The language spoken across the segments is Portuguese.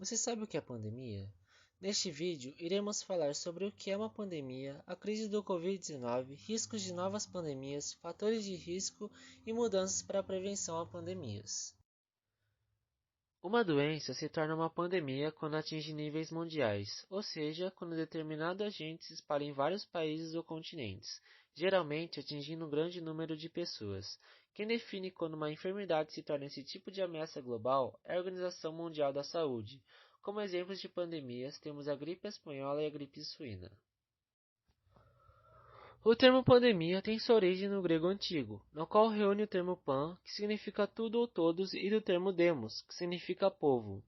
Você sabe o que é pandemia? Neste vídeo, iremos falar sobre o que é uma pandemia, a crise do Covid-19, riscos de novas pandemias, fatores de risco e mudanças para a prevenção a pandemias. Uma doença se torna uma pandemia quando atinge níveis mundiais, ou seja, quando determinado agente se espalha em vários países ou continentes, geralmente atingindo um grande número de pessoas. Quem define quando uma enfermidade se torna esse tipo de ameaça global é a Organização Mundial da Saúde. Como exemplos de pandemias, temos a gripe espanhola e a gripe suína. O termo pandemia tem sua origem no grego antigo, no qual reúne o termo pan, que significa tudo ou todos, e do termo demos, que significa povo.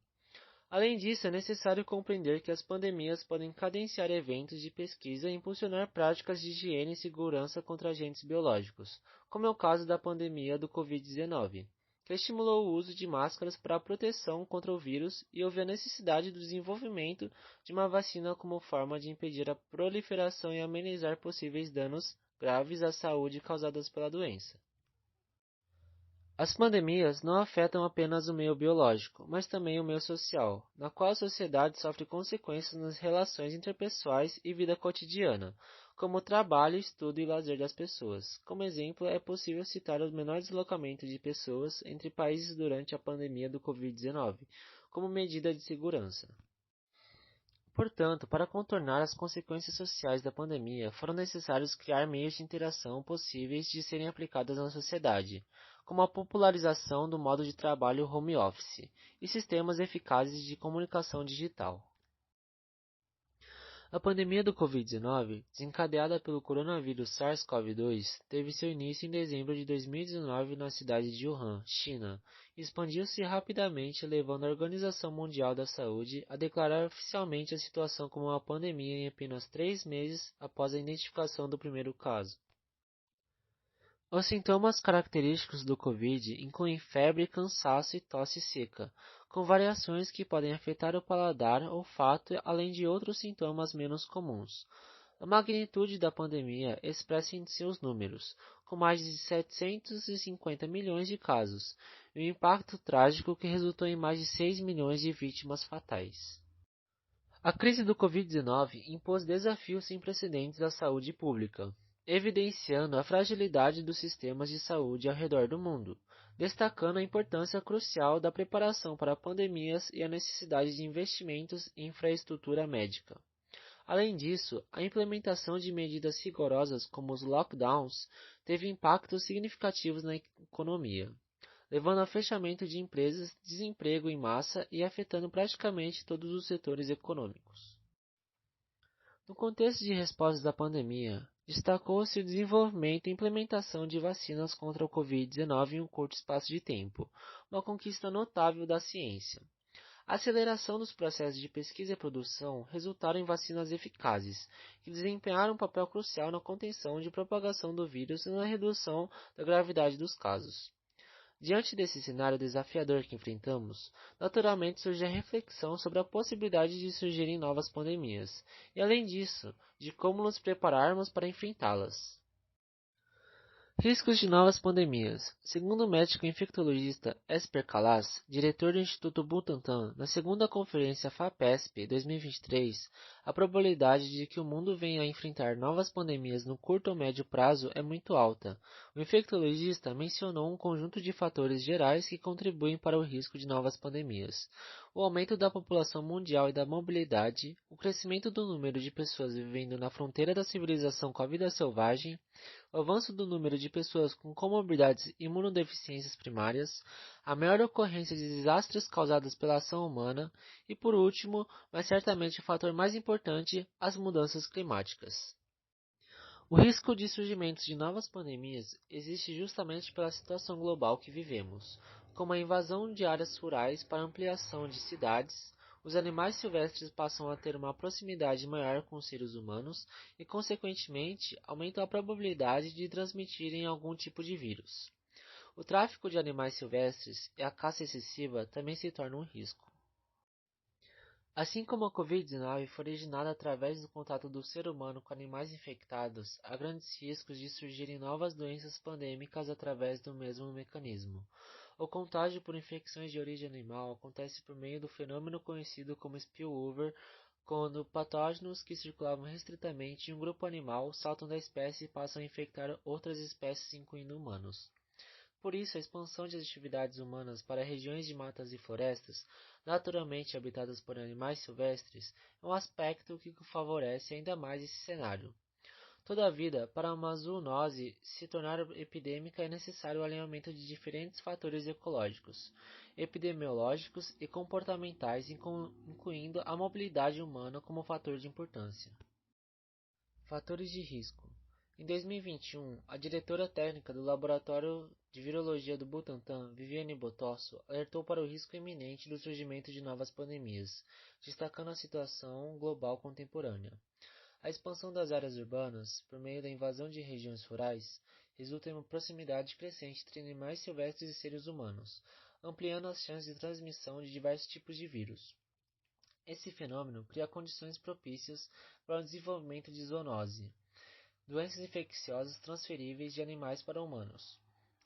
Além disso, é necessário compreender que as pandemias podem cadenciar eventos de pesquisa e impulsionar práticas de higiene e segurança contra agentes biológicos, como é o caso da pandemia do Covid-19, que estimulou o uso de máscaras para a proteção contra o vírus e houve a necessidade do desenvolvimento de uma vacina como forma de impedir a proliferação e amenizar possíveis danos graves à saúde causados pela doença. As pandemias não afetam apenas o meio biológico, mas também o meio social, na qual a sociedade sofre consequências nas relações interpessoais e vida cotidiana, como o trabalho, estudo e lazer das pessoas. Como exemplo, é possível citar o menor deslocamento de pessoas entre países durante a pandemia do Covid-19, como medida de segurança. Portanto, para contornar as consequências sociais da pandemia, foram necessários criar meios de interação possíveis de serem aplicados na sociedade, como a popularização do modo de trabalho home office e sistemas eficazes de comunicação digital. A pandemia do Covid-19, desencadeada pelo coronavírus SARS-CoV-2, teve seu início em dezembro de 2019 na cidade de Wuhan, China, e expandiu-se rapidamente, levando a Organização Mundial da Saúde a declarar oficialmente a situação como uma pandemia em apenas 3 meses após a identificação do primeiro caso. Os sintomas característicos do Covid incluem febre, cansaço e tosse seca, com variações que podem afetar o paladar, olfato, além de outros sintomas menos comuns. A magnitude da pandemia expressa em seus números, com mais de 750 milhões de casos, e o impacto trágico que resultou em mais de 6 milhões de vítimas fatais. A crise do Covid-19 impôs desafios sem precedentes à saúde pública, evidenciando a fragilidade dos sistemas de saúde ao redor do mundo, destacando a importância crucial da preparação para pandemias e a necessidade de investimentos em infraestrutura médica. Além disso, a implementação de medidas rigorosas como os lockdowns teve impactos significativos na economia, levando ao fechamento de empresas, desemprego em massa e afetando praticamente todos os setores econômicos. No contexto de respostas à pandemia, destacou-se o desenvolvimento e implementação de vacinas contra o Covid-19 em um curto espaço de tempo, uma conquista notável da ciência. A aceleração dos processos de pesquisa e produção resultaram em vacinas eficazes, que desempenharam um papel crucial na contenção de propagação do vírus e na redução da gravidade dos casos. Diante desse cenário desafiador que enfrentamos, naturalmente surge a reflexão sobre a possibilidade de surgirem novas pandemias, e além disso, de como nos prepararmos para enfrentá-las. Riscos de novas pandemias. Segundo o médico infectologista Esper Calas, diretor do Instituto Butantan, na segunda conferência FAPESP 2023, a probabilidade de que o mundo venha a enfrentar novas pandemias no curto ou médio prazo é muito alta. O infectologista mencionou um conjunto de fatores gerais que contribuem para o risco de novas pandemias: o aumento da população mundial e da mobilidade, o crescimento do número de pessoas vivendo na fronteira da civilização com a vida selvagem, o avanço do número de pessoas com comorbidades e imunodeficiências primárias, a maior ocorrência de desastres causados pela ação humana e, por último, mas certamente o fator mais importante, as mudanças climáticas. O risco de surgimento de novas pandemias existe justamente pela situação global que vivemos, como a invasão de áreas rurais para ampliação de cidades. Os animais silvestres passam a ter uma proximidade maior com os seres humanos e, consequentemente, aumentam a probabilidade de transmitirem algum tipo de vírus. O tráfico de animais silvestres e a caça excessiva também se tornam um risco. Assim como a Covid-19 foi originada através do contato do ser humano com animais infectados, há grandes riscos de surgirem novas doenças pandêmicas através do mesmo mecanismo. O contágio por infecções de origem animal acontece por meio do fenômeno conhecido como spillover, quando patógenos que circulavam restritamente em um grupo animal saltam da espécie e passam a infectar outras espécies, incluindo humanos. Por isso, a expansão de atividades humanas para regiões de matas e florestas, naturalmente habitadas por animais silvestres, é um aspecto que favorece ainda mais esse cenário. Todavia, para uma zoonose se tornar epidêmica é necessário o alinhamento de diferentes fatores ecológicos, epidemiológicos e comportamentais, incluindo a mobilidade humana como fator de importância. Fatores de risco. Em 2021, a diretora técnica do Laboratório de Virologia do Butantan, Viviane Botosso, alertou para o risco iminente do surgimento de novas pandemias, destacando a situação global contemporânea. A expansão das áreas urbanas, por meio da invasão de regiões rurais, resulta em uma proximidade crescente entre animais silvestres e seres humanos, ampliando as chances de transmissão de diversos tipos de vírus. Esse fenômeno cria condições propícias para o desenvolvimento de zoonose, doenças infecciosas transferíveis de animais para humanos.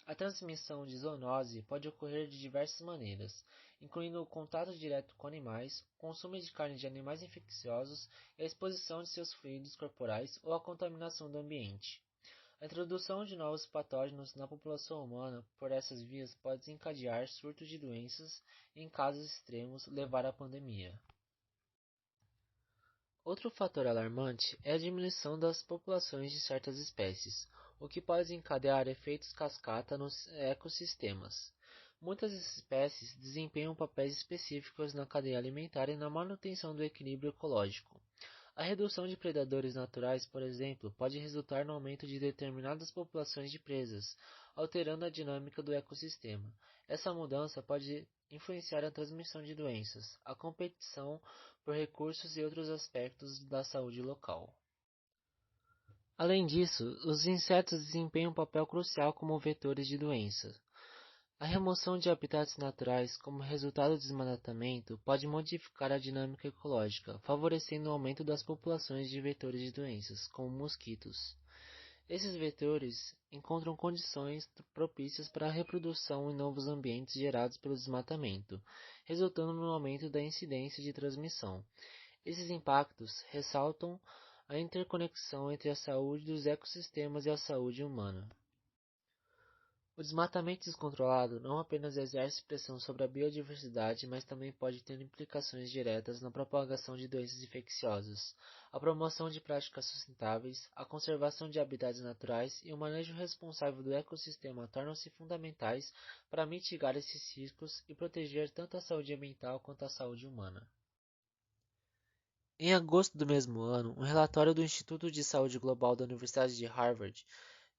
A transmissão de zoonose pode ocorrer de diversas maneiras, incluindo o contato direto com animais, o consumo de carne de animais infecciosos e a exposição de seus fluidos corporais ou a contaminação do ambiente. A introdução de novos patógenos na população humana por essas vias pode desencadear surtos de doenças e, em casos extremos, levar à pandemia. Outro fator alarmante é a diminuição das populações de certas espécies, o que pode desencadear efeitos cascata nos ecossistemas. Muitas espécies desempenham papéis específicos na cadeia alimentar e na manutenção do equilíbrio ecológico. A redução de predadores naturais, por exemplo, pode resultar no aumento de determinadas populações de presas, alterando a dinâmica do ecossistema. Essa mudança pode influenciar a transmissão de doenças, a competição por recursos e outros aspectos da saúde local. Além disso, os insetos desempenham um papel crucial como vetores de doenças. A remoção de habitats naturais como resultado do desmatamento pode modificar a dinâmica ecológica, favorecendo o aumento das populações de vetores de doenças, como mosquitos. Esses vetores encontram condições propícias para a reprodução em novos ambientes gerados pelo desmatamento, resultando no aumento da incidência de transmissão. Esses impactos ressaltam a interconexão entre a saúde dos ecossistemas e a saúde humana. O desmatamento descontrolado não apenas exerce pressão sobre a biodiversidade, mas também pode ter implicações diretas na propagação de doenças infecciosas. A promoção de práticas sustentáveis, a conservação de habitats naturais e o manejo responsável do ecossistema tornam-se fundamentais para mitigar esses riscos e proteger tanto a saúde ambiental quanto a saúde humana. Em agosto do mesmo ano, um relatório do Instituto de Saúde Global da Universidade de Harvard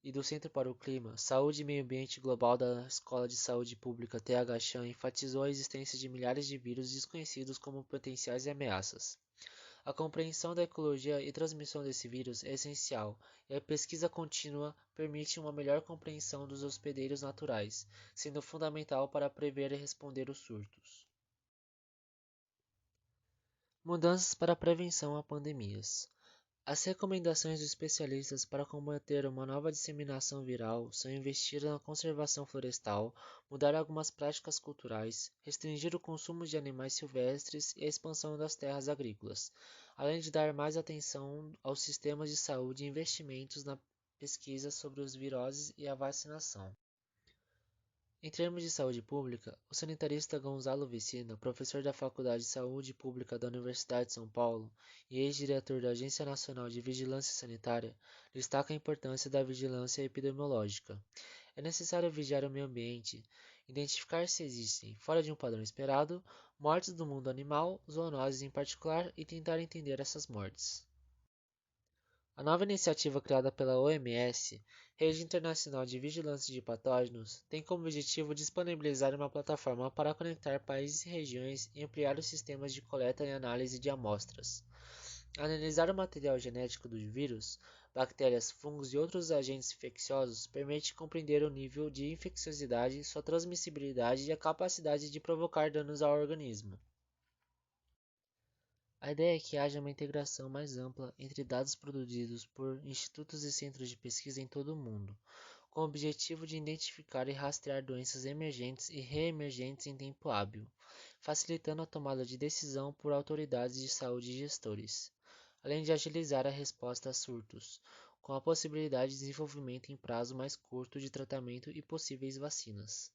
e do Centro para o Clima, Saúde e Meio Ambiente Global da Escola de Saúde Pública TH-Chan enfatizou a existência de milhares de vírus desconhecidos como potenciais ameaças. A compreensão da ecologia e transmissão desse vírus é essencial, e a pesquisa contínua permite uma melhor compreensão dos hospedeiros naturais, sendo fundamental para prever e responder os surtos. Mudanças para a prevenção a pandemias. As recomendações dos especialistas para combater uma nova disseminação viral são investir na conservação florestal, mudar algumas práticas culturais, restringir o consumo de animais silvestres e a expansão das terras agrícolas, além de dar mais atenção aos sistemas de saúde e investimentos na pesquisa sobre as viroses e a vacinação. Em termos de saúde pública, o sanitarista Gonzalo Vicina, professor da Faculdade de Saúde Pública da Universidade de São Paulo e ex-diretor da Agência Nacional de Vigilância Sanitária, destaca a importância da vigilância epidemiológica. É necessário vigiar o meio ambiente, identificar se existem, fora de um padrão esperado, mortes do mundo animal, zoonoses em particular, e tentar entender essas mortes. A nova iniciativa criada pela OMS, Rede Internacional de Vigilância de Patógenos, tem como objetivo disponibilizar uma plataforma para conectar países e regiões e ampliar os sistemas de coleta e análise de amostras. Analisar o material genético dos vírus, bactérias, fungos e outros agentes infecciosos permite compreender o nível de infecciosidade, sua transmissibilidade e a capacidade de provocar danos ao organismo. A ideia é que haja uma integração mais ampla entre dados produzidos por institutos e centros de pesquisa em todo o mundo, com o objetivo de identificar e rastrear doenças emergentes e reemergentes em tempo hábil, facilitando a tomada de decisão por autoridades de saúde e gestores, além de agilizar a resposta a surtos, com a possibilidade de desenvolvimento em prazo mais curto de tratamento e possíveis vacinas.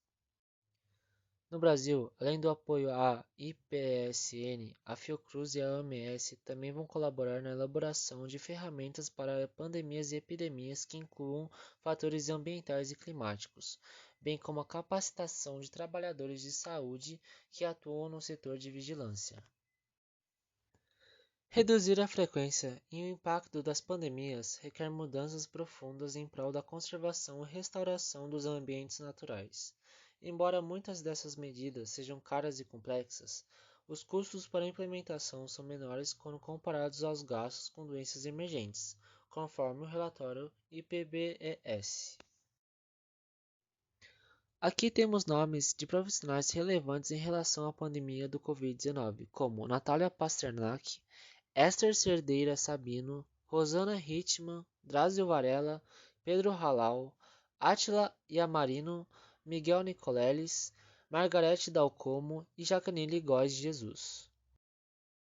No Brasil, além do apoio à IPSN, a Fiocruz e a OMS também vão colaborar na elaboração de ferramentas para pandemias e epidemias que incluam fatores ambientais e climáticos, bem como a capacitação de trabalhadores de saúde que atuam no setor de vigilância. Reduzir a frequência e o impacto das pandemias requer mudanças profundas em prol da conservação e restauração dos ambientes naturais. Embora muitas dessas medidas sejam caras e complexas, os custos para a implementação são menores quando comparados aos gastos com doenças emergentes, conforme o relatório IPBES. Aqui temos nomes de profissionais relevantes em relação à pandemia do Covid-19, como Natália Pasternak, Esther Cerdeira Sabino, Rosana Hickman, Drauzio Varela, Pedro Halal, Átila Yamarino, Miguel Nicoleles, Margarete Dalcomo e Jaqueline Góes de Jesus.